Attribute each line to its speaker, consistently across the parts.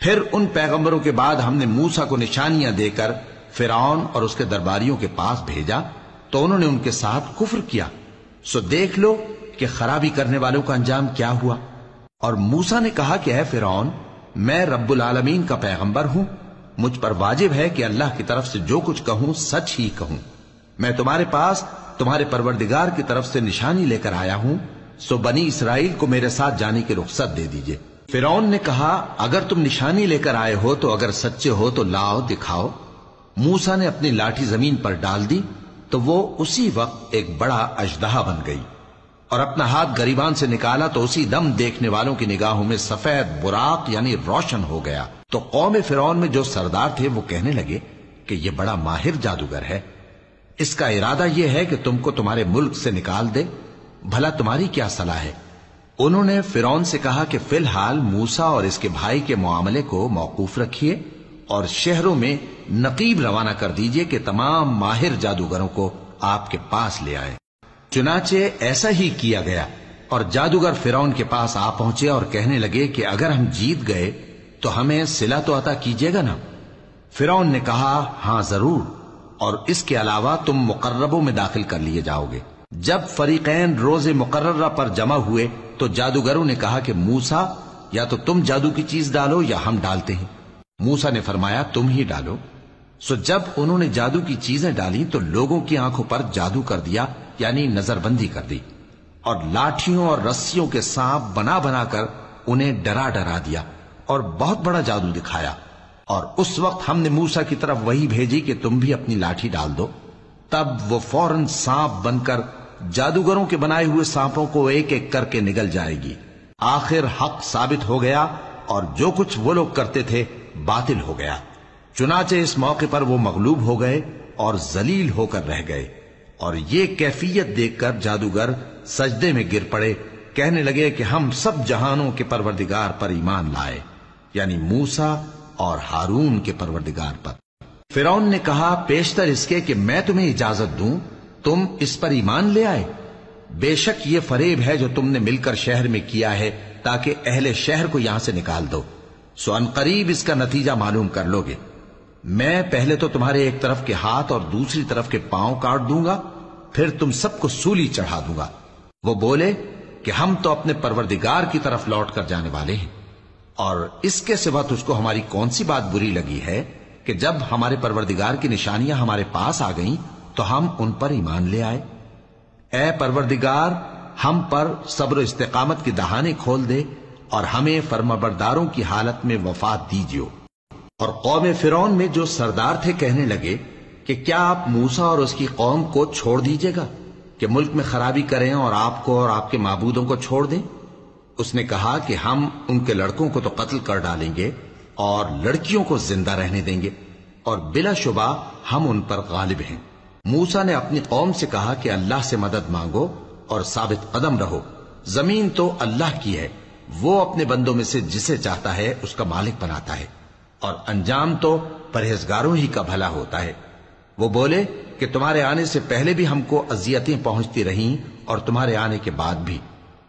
Speaker 1: پھر ان پیغمبروں کے بعد ہم نے موسیٰ کو نشانیاں دے کر فرعون اور اس کے درباریوں کے پاس بھیجا تو انہوں نے ان کے ساتھ کفر کیا، سو دیکھ لو کہ خرابی کرنے والوں کا انجام کیا ہوا۔ اور موسیٰ نے کہا کہ اے فرعون، میں رب العالمین کا پیغمبر ہوں، مجھ پر واجب ہے کہ اللہ کی طرف سے جو کچھ کہوں سچ ہی کہوں۔ میں تمہارے پاس تمہارے پروردگار کی طرف سے نشانی لے کر آیا ہوں، سو بنی اسرائیل کو میرے ساتھ جانے کی رخصت دے دیجئے۔ فرعون نے کہا اگر تم نشانی لے کر آئے ہو تو اگر سچے ہو تو لاؤ دکھاؤ۔ موسیٰ نے اپنی لاٹھی زمین پر ڈال دی تو وہ اسی وقت ایک بڑا اژدہا بن گئی، اور اپنا ہاتھ گریبان سے نکالا تو اسی دم دیکھنے والوں کی نگاہوں میں سفید براق یعنی روشن ہو گیا۔ تو قوم فرعون میں جو سردار تھے وہ کہنے لگے کہ یہ بڑا ماہر جادوگر ہے، اس کا ارادہ یہ ہے کہ تم کو تمہارے ملک سے نکال دے، بھلا تمہاری کیا صلاح ہے؟ انہوں نے فرعون سے کہا کہ فی الحال موسیٰ اور اس کے بھائی کے معاملے کو موقوف رکھیے اور شہروں میں نقیب روانہ کر دیجئے کہ تمام ماہر جادوگروں کو آپ کے پاس لے آئیں۔ چنانچہ ایسا ہی کیا گیا، اور جادوگر فرعون کے پاس آ پہنچے اور کہنے لگے کہ اگر ہم جیت گئے تو ہمیں صلہ تو عطا کیجیے گا نا؟ فرعون نے کہا ہاں ضرور، اور اس کے علاوہ تم مقربوں میں داخل کر لیے جاؤ گے۔ جب فریقین روز مقررہ پر جمع ہوئے تو جادوگروں نے کہا کہ موسیٰ یا تو تم جادو کی چیز ڈالو یا ہم ڈالتے ہیں۔ موسیٰ نے فرمایا تم ہی ڈالو۔ سو جب انہوں نے جادو کی چیزیں ڈالی تو لوگوں کی آنکھوں پر جادو کر دیا، یعنی نظر بندی کر دی، اور لاٹھیوں اور رسیوں کے سانپ بنا بنا کر انہیں ڈرا ڈرا دیا اور بہت بڑا جادو دکھایا۔ اور اس وقت ہم نے موسیٰ کی طرف وحی بھیجی کہ تم بھی اپنی لاٹھی ڈال دو، تب وہ فوراً سانپ بن کر جادوگروں کے بنائے ہوئے سانپوں کو ایک ایک کر کے نگل جائے گی۔ آخر حق ثابت ہو گیا اور جو کچھ وہ لوگ کرتے تھے باطل ہو گیا۔ چنانچہ اس موقع پر وہ مغلوب ہو گئے اور ذلیل ہو کر رہ گئے، اور یہ کیفیت دیکھ کر جادوگر سجدے میں گر پڑے، کہنے لگے کہ ہم سب جہانوں کے پروردگار پر ایمان لائے، یعنی موسیٰ اور ہارون کے پروردگار پر۔ فرعون نے کہا پیشتر اس کے کہ میں تمہیں اجازت دوں تم اس پر ایمان لے آئے؟ بے شک یہ فریب ہے جو تم نے مل کر شہر میں کیا ہے تاکہ اہل شہر کو یہاں سے نکال دو، سو ان قریب اس کا نتیجہ معلوم کر لو گے۔ میں پہلے تو تمہارے ایک طرف کے ہاتھ اور دوسری طرف کے پاؤں کاٹ دوں گا، پھر تم سب کو سولی چڑھا دوں گا۔ وہ بولے کہ ہم تو اپنے پروردگار کی طرف لوٹ کر جانے والے ہیں، اور اس کے سوا تجھ کو ہماری کون سی بات بری لگی ہے کہ جب ہمارے پروردگار کی نشانیاں ہمارے پاس آ گئیں تو ہم ان پر ایمان لے آئے؟ اے پروردگار، ہم پر صبر و استقامت کی دہانے کھول دے اور ہمیں فرمانبرداروں کی حالت میں وفات دیجیو۔ اور قوم فرعون میں جو سردار تھے کہنے لگے کہ کیا آپ موسیٰ اور اس کی قوم کو چھوڑ دیجیے گا کہ ملک میں خرابی کریں اور آپ کو اور آپ کے معبودوں کو چھوڑ دیں؟ اس نے کہا کہ ہم ان کے لڑکوں کو تو قتل کر ڈالیں گے اور لڑکیوں کو زندہ رہنے دیں گے، اور بلا شبہ ہم ان پر غالب ہیں۔ موسیٰ نے اپنی قوم سے کہا کہ اللہ سے مدد مانگو اور ثابت قدم رہو، زمین تو اللہ کی ہے، وہ اپنے بندوں میں سے جسے چاہتا ہے اس کا مالک بناتا ہے، اور انجام تو پرہیزگاروں ہی کا بھلا ہوتا ہے۔ وہ بولے کہ تمہارے آنے سے پہلے بھی ہم کو اذیتیں پہنچتی رہیں اور تمہارے آنے کے بعد بھی۔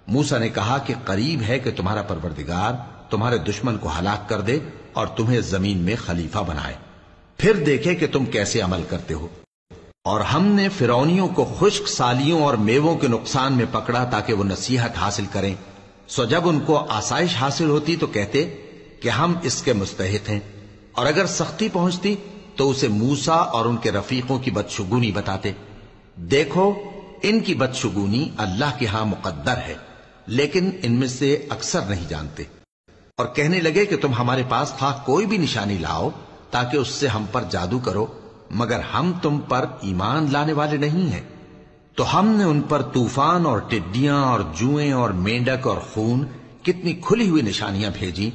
Speaker 1: موسیٰ نے کہا کہ قریب ہے کہ تمہارا پروردگار تمہارے دشمن کو ہلاک کر دے اور تمہیں زمین میں خلیفہ بنائے، پھر دیکھے کہ تم کیسے عمل کرتے ہو۔ اور ہم نے فرعونیوں کو خشک سالیوں اور میووں کے نقصان میں پکڑا تاکہ وہ نصیحت حاصل کریں، سو جب ان کو آسائش حاصل ہوتی تو کہتے کہ ہم اس کے مستحق ہیں، اور اگر سختی پہنچتی تو اسے موسیٰ اور ان کے رفیقوں کی بدشگونی بتاتے۔ دیکھو ان کی بدشگونی اللہ کے ہاں مقدر ہے، لیکن ان میں سے اکثر نہیں جانتے۔ اور کہنے لگے کہ تم ہمارے پاس خواہ کوئی بھی نشانی لاؤ تاکہ اس سے ہم پر جادو کرو، مگر ہم تم پر ایمان لانے والے نہیں ہیں۔ تو ہم نے ان پر طوفان اور ٹڈیاں اور جوئیں اور مینڈک اور خون کتنی کھلی ہوئی نشانیاں بھیجی،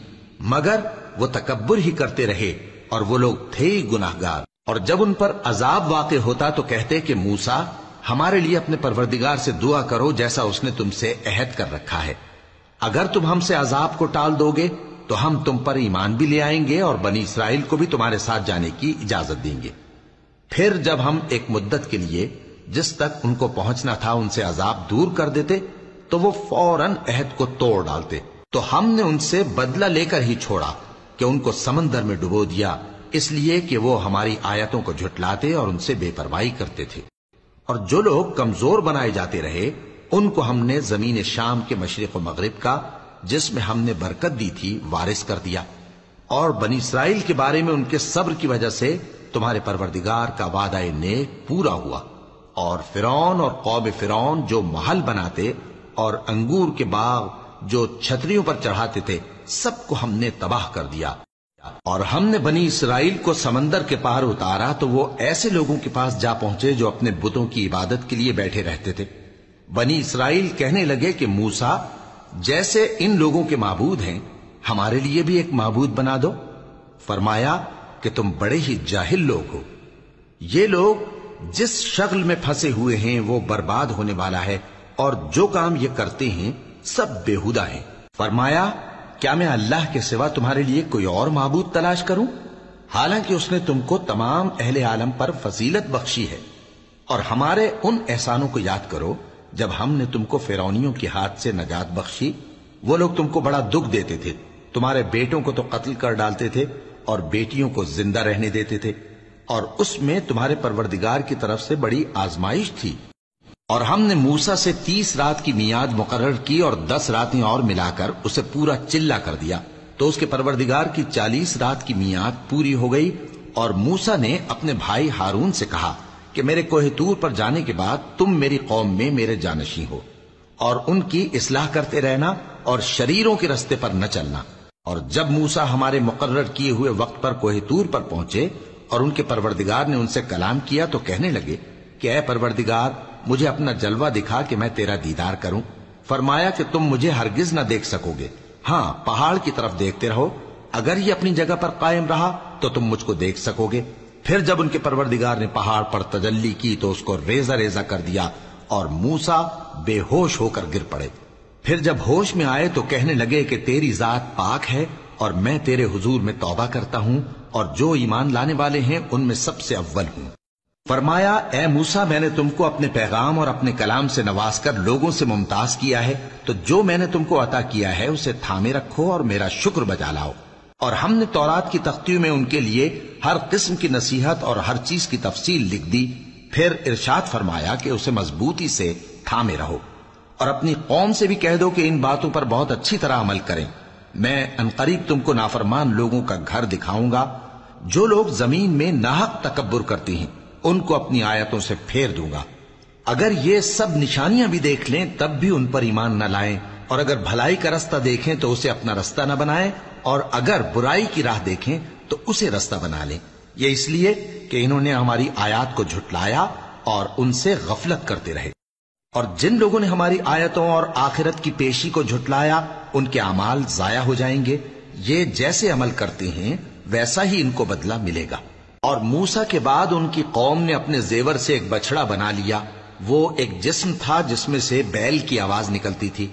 Speaker 1: مگر وہ تکبر ہی کرتے رہے اور وہ لوگ تھے ہی گناہگار۔ اور جب ان پر عذاب واقع ہوتا تو کہتے کہ موسیٰ ہمارے لیے اپنے پروردگار سے دعا کرو جیسا اس نے تم سے عہد کر رکھا ہے، اگر تم ہم سے عذاب کو ٹال دو گے تو ہم تم پر ایمان بھی لے آئیں گے اور بنی اسرائیل کو بھی تمہارے ساتھ جانے کی اجازت دیں گے۔ پھر جب ہم ایک مدت کے لیے جس تک ان کو پہنچنا تھا ان سے عذاب دور کر دیتے تو وہ فوراً عہد کو توڑ ڈالتے، تو ہم نے ان سے بدلہ لے کر ہی چھوڑا، کہ ان کو سمندر میں ڈبو دیا، اس لیے کہ وہ ہماری آیتوں کو جھٹلاتے اور ان سے بے پرواہی کرتے تھے۔ اور جو لوگ کمزور بنائے جاتے رہے ان کو ہم نے زمین شام کے مشرق و مغرب کا، جس میں ہم نے برکت دی تھی، وارث کر دیا۔ اور بنی اسرائیل کے بارے میں ان کے صبر کی وجہ سے تمہارے پروردگار کا وعدہ نیک پورا ہوا۔ اور فرعون اور قوم فرعون جو محل بناتے اور انگور کے باغ جو چھتریوں پر چڑھاتے تھے، سب کو ہم نے تباہ کر دیا۔ اور ہم نے بنی اسرائیل کو سمندر کے پار اتارا تو وہ ایسے لوگوں کے پاس جا پہنچے جو اپنے بتوں کی عبادت کے لیے بیٹھے رہتے تھے۔ بنی اسرائیل کہنے لگے کہ موسیٰ، جیسے ان لوگوں کے معبود ہیں، ہمارے لیے بھی ایک معبود بنا دو۔ فرمایا کہ تم بڑے ہی جاہل لوگ ہو، یہ لوگ جس شغل میں پھنسے ہوئے ہیں وہ برباد ہونے والا ہے، اور جو کام یہ کرتے ہیں سب بےہودہ ہیں۔ فرمایا کیا میں اللہ کے سوا تمہارے لیے کوئی اور معبود تلاش کروں، حالانکہ اس نے تم کو تمام اہل عالم پر فضیلت بخشی ہے۔ اور ہمارے ان احسانوں کو یاد کرو جب ہم نے تم کو فرعونیوں کے ہاتھ سے نجات بخشی۔ وہ لوگ تم کو بڑا دکھ دیتے تھے، تمہارے بیٹوں کو تو قتل کر ڈالتے تھے اور بیٹیوں کو زندہ رہنے دیتے تھے، اور اس میں تمہارے پروردگار کی طرف سے بڑی آزمائش تھی۔ اور ہم نے موسیٰ سے 30 رات کی میعاد مقرر کی اور 10 راتیں اور ملا کر اسے پورا چلا کر دیا، تو اس کے پروردگار کی 40 رات کی میعاد پوری ہو گئی۔ اور موسیٰ نے اپنے بھائی ہارون سے کہا کہ میرے کوہ طور پر جانے کے بعد تم میری قوم میں میرے جانشین ہو، اور ان کی اصلاح کرتے رہنا اور شریروں کے رستے پر نہ چلنا۔ اور جب موسیٰ ہمارے مقرر کیے ہوئے وقت پر کوہ طور پر پہنچے اور ان کے پروردگار نے ان سے کلام کیا تو کہنے لگے کہ اے پروردگار، مجھے اپنا جلوہ دکھا کہ میں تیرا دیدار کروں۔ فرمایا کہ تم مجھے ہرگز نہ دیکھ سکو گے، ہاں پہاڑ کی طرف دیکھتے رہو، اگر یہ اپنی جگہ پر قائم رہا تو تم مجھ کو دیکھ سکو گے۔ پھر جب ان کے پروردگار نے پہاڑ پر تجلی کی تو اس کو ریزہ ریزہ کر دیا اور موسیٰ بے ہوش ہو کر گر پڑے۔ پھر جب ہوش میں آئے تو کہنے لگے کہ تیری ذات پاک ہے اور میں تیرے حضور میں توبہ کرتا ہوں اور جو ایمان لانے والے ہیں ان میں سب سے اول ہوں۔ فرمایا اے موسیٰ، میں نے تم کو اپنے پیغام اور اپنے کلام سے نواز کر لوگوں سے ممتاز کیا ہے، تو جو میں نے تم کو عطا کیا ہے اسے تھامے رکھو اور میرا شکر بجا لاؤ۔ اور ہم نے تورات کی تختیوں میں ان کے لیے ہر قسم کی نصیحت اور ہر چیز کی تفصیل لکھ دی۔ پھر ارشاد فرمایا کہ اسے مضبوطی سے تھامے رہو، اور اپنی قوم سے بھی کہہ دو کہ ان باتوں پر بہت اچھی طرح عمل کریں۔ میں انقریب تم کو نافرمان لوگوں کا گھر دکھاؤں گا، جو لوگ زمین میں ناحق تکبر کرتے ہیں ان کو اپنی آیتوں سے پھیر دوں گا۔ اگر یہ سب نشانیاں بھی دیکھ لیں تب بھی ان پر ایمان نہ لائیں، اور اگر بھلائی کا رستہ دیکھیں تو اسے اپنا رستہ نہ بنائیں، اور اگر برائی کی راہ دیکھیں تو اسے رستہ بنا لیں۔ یہ اس لیے کہ انہوں نے ہماری آیات کو جھٹلایا اور ان سے غفلت کرتے رہے۔ اور جن لوگوں نے ہماری آیتوں اور آخرت کی پیشی کو جھٹلایا ان کے اعمال ضائع ہو جائیں گے۔ یہ جیسے عمل کرتے ہیں ویسا ہی ان کو بدلہ ملے گا۔ اور موسیٰ کے بعد ان کی قوم نے اپنے زیور سے ایک بچڑا بنا لیا، وہ ایک جسم تھا جس میں سے بیل کی آواز نکلتی تھی۔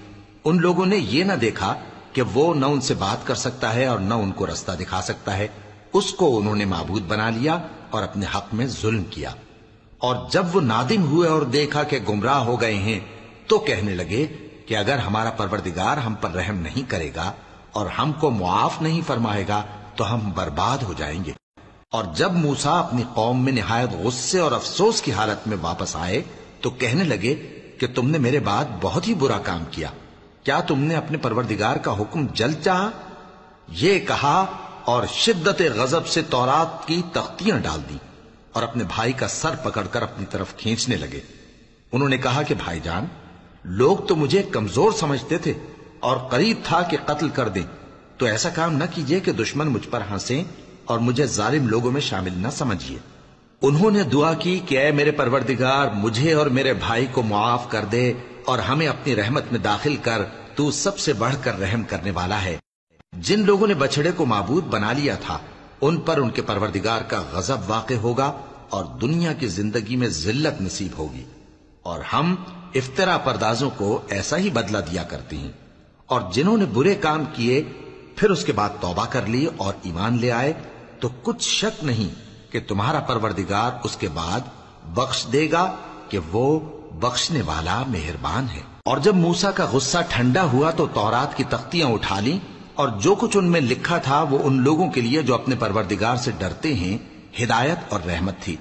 Speaker 1: ان لوگوں نے یہ نہ دیکھا کہ وہ نہ ان سے بات کر سکتا ہے اور نہ ان کو رستہ دکھا سکتا ہے، اس کو انہوں نے معبود بنا لیا اور اپنے حق میں ظلم کیا۔ اور جب وہ نادم ہوئے اور دیکھا کہ گمراہ ہو گئے ہیں تو کہنے لگے کہ اگر ہمارا پروردگار ہم پر رحم نہیں کرے گا اور ہم کو معاف نہیں فرمائے گا تو ہم برباد ہو جائیں گے۔ اور جب موسیٰ اپنی قوم میں نہایت غصے اور افسوس کی حالت میں واپس آئے تو کہنے لگے کہ تم نے میرے بعد بہت ہی برا کام کیا، کیا تم نے اپنے پروردگار کا حکم جلد چاہا؟ یہ کہا اور شدت غضب سے تورات کی تختیاں ڈال دی اور اپنے بھائی کا سر پکڑ کر اپنی طرف کھینچنے لگے۔ انہوں نے کہا کہ بھائی جان، لوگ تو مجھے کمزور سمجھتے تھے اور قریب تھا کہ قتل کر دیں، تو ایسا کام نہ کیجیے کہ دشمن مجھ پر ہنسیں اور مجھے ظالم لوگوں میں شامل نہ سمجھیے۔ انہوں نے دعا کی کہ اے میرے پروردگار، مجھے اور میرے بھائی کو معاف کر دے اور ہمیں اپنی رحمت میں داخل کر، تو سب سے بڑھ کر رحم کرنے والا ہے۔ جن لوگوں نے بچڑے کو معبود بنا لیا تھا ان پر ان کے پروردگار کا غضب واقع ہوگا اور دنیا کی زندگی میں ذلت نصیب ہوگی، اور ہم افترا پردازوں کو ایسا ہی بدلہ دیا کرتے ہیں۔ اور جنہوں نے برے کام کیے پھر اس کے بعد توبہ کر لی اور ایمان لے آئے تو کچھ شک نہیں کہ تمہارا پروردگار اس کے بعد بخش دے گا کہ وہ بخشنے والا مہربان ہے۔ اور جب موسیٰ کا غصہ ٹھنڈا ہوا تو تورات کی تختیاں اٹھا لیں اور جو کچھ ان میں لکھا تھا وہ ان لوگوں کے لیے جو اپنے پروردگار سے ڈرتے ہیں ہدایت اور رحمت تھی۔